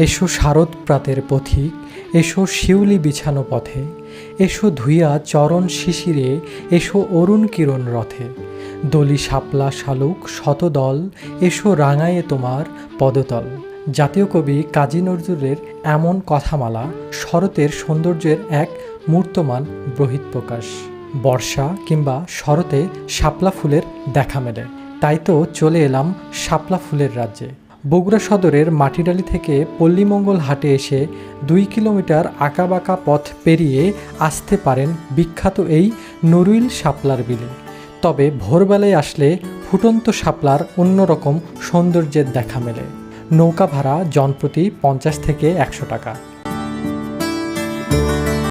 এসো শারদ প্রাতের পথিক, এসো শিউলি বিছানো পথে, এসো ধুইয়া চরণ শিশিরে, এসো অরুণ কিরণ রথে। দলি শাপলা শালুক শতদল, এসো রাঙায়ে তোমার পদতল। জাতীয় কবি কাজী নজরুলের এমন কথামালা শরতের সৌন্দর্যের এক মূর্তমান বহিঃপ্রকাশ। বর্ষা কিংবা শরতে শাপলা ফুলের দেখা মেলে, তাই তো চলে এলাম শাপলা ফুলের রাজ্যে। বগুড়া সদরের মাটিডালি থেকে পল্লীমঙ্গল হাটে এসে 2 কিলোমিটার আঁকাবাঁকা পথ পেরিয়ে আসতে পারেন বিখ্যাত এই নরুইল শাপলার বিলে। তবে ভোরবেলায় আসলে ফুটন্ত শাপলার অন্যরকম সৌন্দর্যের দেখা মেলে। নৌকা ভাড়া জনপ্রতি 50 থেকে 100 টাকা।